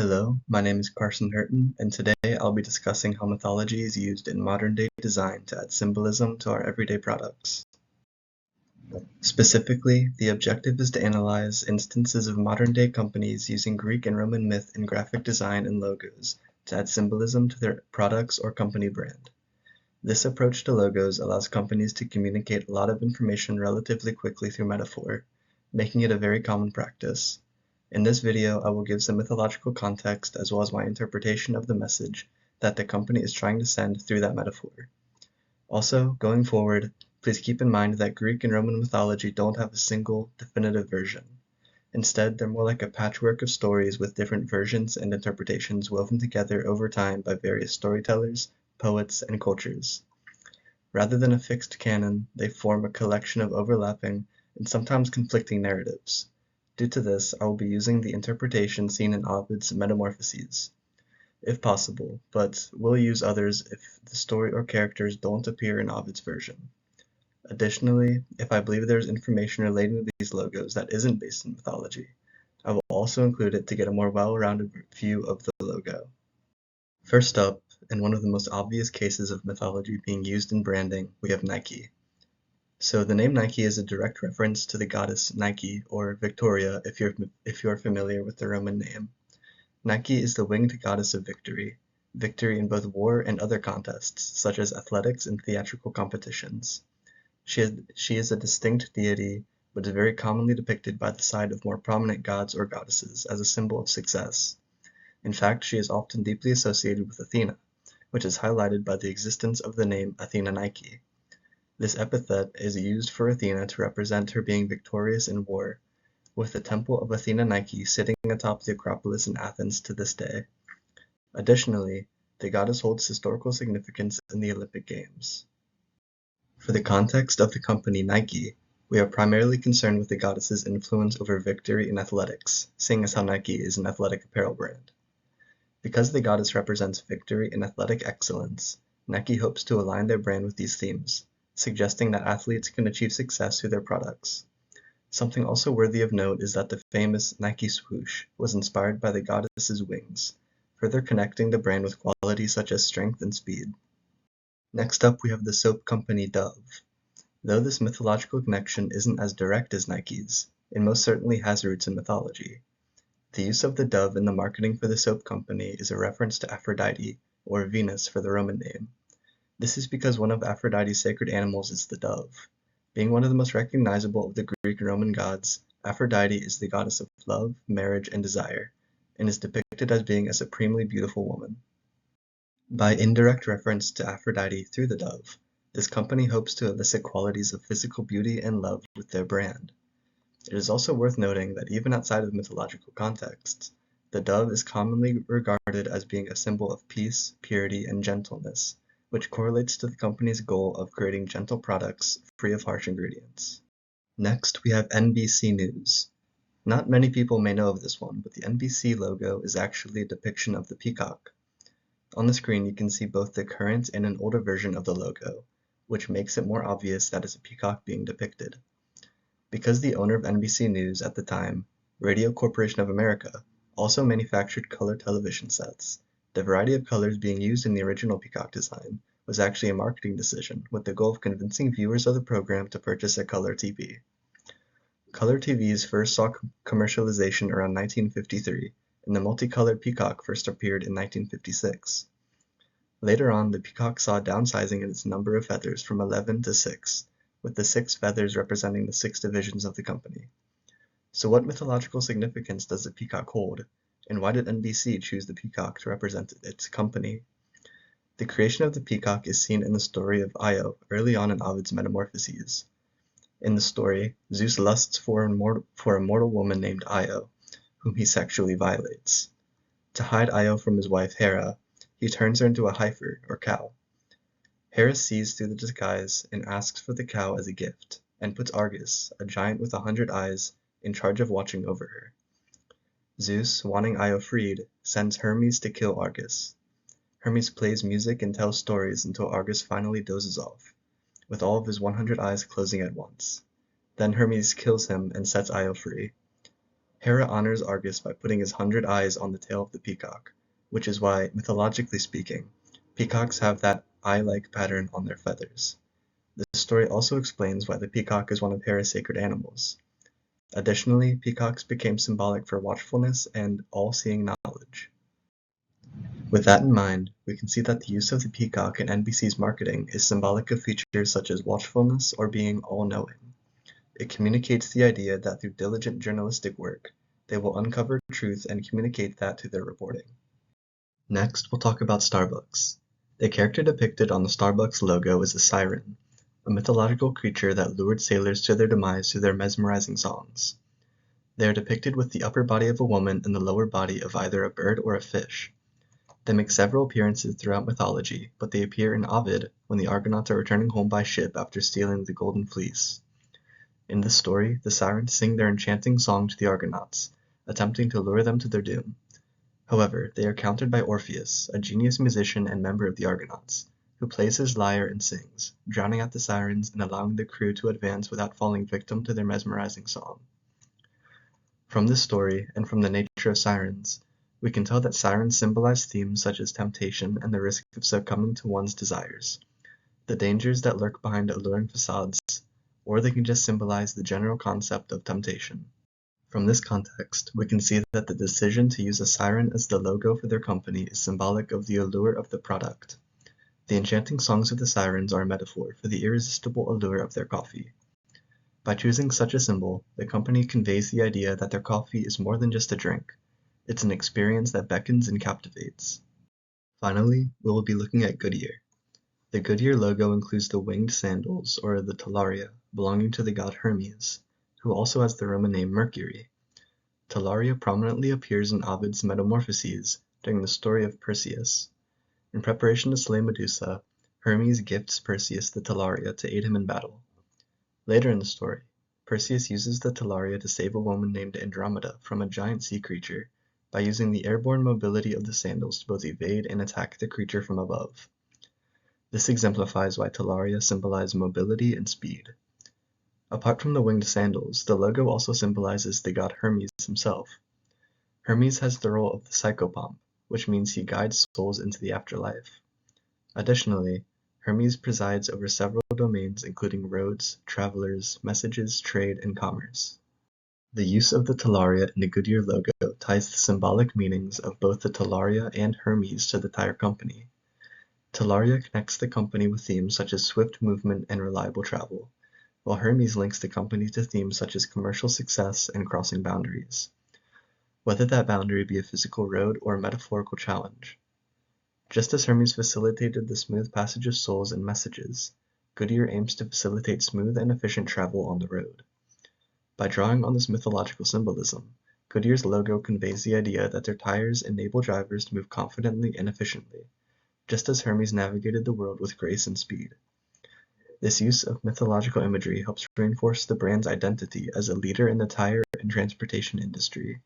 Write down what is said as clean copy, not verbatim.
Hello, my name is Heurtin, and today I'll be discussing how mythology is used in modern-day design to add symbolism to our everyday products. Specifically, the objective is to analyze instances of modern-day companies using Greek and Roman myth in graphic design and logos to add symbolism to their products or company brand. This approach to logos allows companies to communicate a lot of information relatively quickly through metaphor, making it a very common practice. In this video, I will give some mythological context as well as my interpretation of the message that the company is trying to send through that metaphor. Also, going forward, please keep in mind that Greek and Roman mythology don't have a single, definitive version. Instead, they're more like a patchwork of stories with different versions and interpretations woven together over time by various storytellers, poets, and cultures. Rather than a fixed canon, they form a collection of overlapping and sometimes conflicting narratives. Due to this, I will be using the interpretation seen in Ovid's Metamorphoses, if possible, but will use others if the story or characters don't appear in Ovid's version. Additionally, if I believe there is information relating to these logos that isn't based in mythology, I will also include it to get a more well-rounded view of the logo. First up, in one of the most obvious cases of mythology being used in branding, we have Nike. So the name Nike is a direct reference to the goddess Nike, or Victoria if you're familiar with the Roman name. Nike is the winged goddess of victory in both war and other contests, such as athletics and theatrical competitions. She is a distinct deity, but is very commonly depicted by the side of more prominent gods or goddesses as a symbol of success. In fact, she is often deeply associated with Athena, which is highlighted by the existence of the name Athena Nike. This epithet is used for Athena to represent her being victorious in war, with the temple of Athena Nike sitting atop the Acropolis in Athens to this day. Additionally, the goddess holds historical significance in the Olympic Games. For the context of the company Nike, we are primarily concerned with the goddess's influence over victory in athletics, seeing as how Nike is an athletic apparel brand. Because the goddess represents victory and athletic excellence, Nike hopes to align their brand with these themes, suggesting that athletes can achieve success through their products. Something also worthy of note is that the famous Nike swoosh was inspired by the goddess's wings, further connecting the brand with qualities such as strength and speed. Next up, we have the soap company Dove. Though this mythological connection isn't as direct as Nike's, it most certainly has roots in mythology. The use of the dove in the marketing for the soap company is a reference to Aphrodite, or Venus for the Roman name. This is because one of Aphrodite's sacred animals is the dove. Being one of the most recognizable of the Greek and Roman gods, Aphrodite is the goddess of love, marriage, and desire, and is depicted as being a supremely beautiful woman. By indirect reference to Aphrodite through the dove, this company hopes to elicit qualities of physical beauty and love with their brand. It is also worth noting that even outside of mythological contexts, the dove is commonly regarded as being a symbol of peace, purity, and gentleness, which correlates to the company's goal of creating gentle products free of harsh ingredients. Next, we have NBC News. Not many people may know of this one, but the NBC logo is actually a depiction of the peacock. On the screen, you can see both the current and an older version of the logo, which makes it more obvious that it's a peacock being depicted. Because the owner of NBC News at the time, Radio Corporation of America, also manufactured color television sets, the variety of colors being used in the original peacock design was actually a marketing decision with the goal of convincing viewers of the program to purchase a color TV. Color TVs first saw commercialization around 1953, and the multicolored peacock first appeared in 1956. Later on, the peacock saw downsizing in its number of feathers from 11 to 6, with the 6 feathers representing the 6 divisions of the company. So what mythological significance does the peacock hold, and why did NBC choose the peacock to represent its company? The creation of the peacock is seen in the story of Io early on in Ovid's Metamorphoses. In the story, Zeus lusts for a mortal woman named Io, whom he sexually violates. To hide Io from his wife Hera, he turns her into a heifer, or cow. Hera sees through the disguise and asks for the cow as a gift, and puts Argus, a giant with 100 eyes, in charge of watching over her. Zeus, wanting Io freed, sends Hermes to kill Argus. Hermes plays music and tells stories until Argus finally dozes off, with all of his 100 eyes closing at once. Then Hermes kills him and sets Io free. Hera honors Argus by putting his 100 eyes on the tail of the peacock, which is why, mythologically speaking, peacocks have that eye-like pattern on their feathers. This story also explains why the peacock is one of Hera's sacred animals. Additionally, peacocks became symbolic for watchfulness and all-seeing knowledge. With that in mind, we can see that the use of the peacock in NBC's marketing is symbolic of features such as watchfulness or being all-knowing. It communicates the idea that through diligent journalistic work, they will uncover truth and communicate that to their reporting. Next, we'll talk about Starbucks. The character depicted on the Starbucks logo is a siren, a mythological creature that lured sailors to their demise through their mesmerizing songs. They are depicted with the upper body of a woman and the lower body of either a bird or a fish. They make several appearances throughout mythology, but they appear in Ovid when the Argonauts are returning home by ship after stealing the Golden Fleece. In this story, the sirens sing their enchanting song to the Argonauts, attempting to lure them to their doom. However, they are countered by Orpheus, a genius musician and member of the Argonauts, who plays his lyre and sings, drowning out the sirens and allowing the crew to advance without falling victim to their mesmerizing song. From this story, and from the nature of sirens, we can tell that sirens symbolize themes such as temptation and the risk of succumbing to one's desires, the dangers that lurk behind alluring facades, or they can just symbolize the general concept of temptation. From this context, we can see that the decision to use a siren as the logo for their company is symbolic of the allure of the product. The enchanting songs of the sirens are a metaphor for the irresistible allure of their coffee. By choosing such a symbol, the company conveys the idea that their coffee is more than just a drink. It's an experience that beckons and captivates. Finally, we will be looking at Goodyear. The Goodyear logo includes the winged sandals, or the talaria, belonging to the god Hermes, who also has the Roman name Mercury. Talaria prominently appears in Ovid's Metamorphoses during the story of Perseus. In preparation to slay Medusa, Hermes gifts Perseus the talaria to aid him in battle. Later in the story, Perseus uses the talaria to save a woman named Andromeda from a giant sea creature by using the airborne mobility of the sandals to both evade and attack the creature from above. This exemplifies why talaria symbolize mobility and speed. Apart from the winged sandals, the logo also symbolizes the god Hermes himself. Hermes has the role of the psychopomp, which means he guides souls into the afterlife. Additionally, Hermes presides over several domains including roads, travelers, messages, trade, and commerce. The use of the talaria in the Goodyear logo ties the symbolic meanings of both the talaria and Hermes to the tire company. Talaria connects the company with themes such as swift movement and reliable travel, while Hermes links the company to themes such as commercial success and crossing boundaries, whether that boundary be a physical road or a metaphorical challenge. Just as Hermes facilitated the smooth passage of souls and messages, Goodyear aims to facilitate smooth and efficient travel on the road. By drawing on this mythological symbolism, Goodyear's logo conveys the idea that their tires enable drivers to move confidently and efficiently, just as Hermes navigated the world with grace and speed. This use of mythological imagery helps reinforce the brand's identity as a leader in the tire and transportation industry.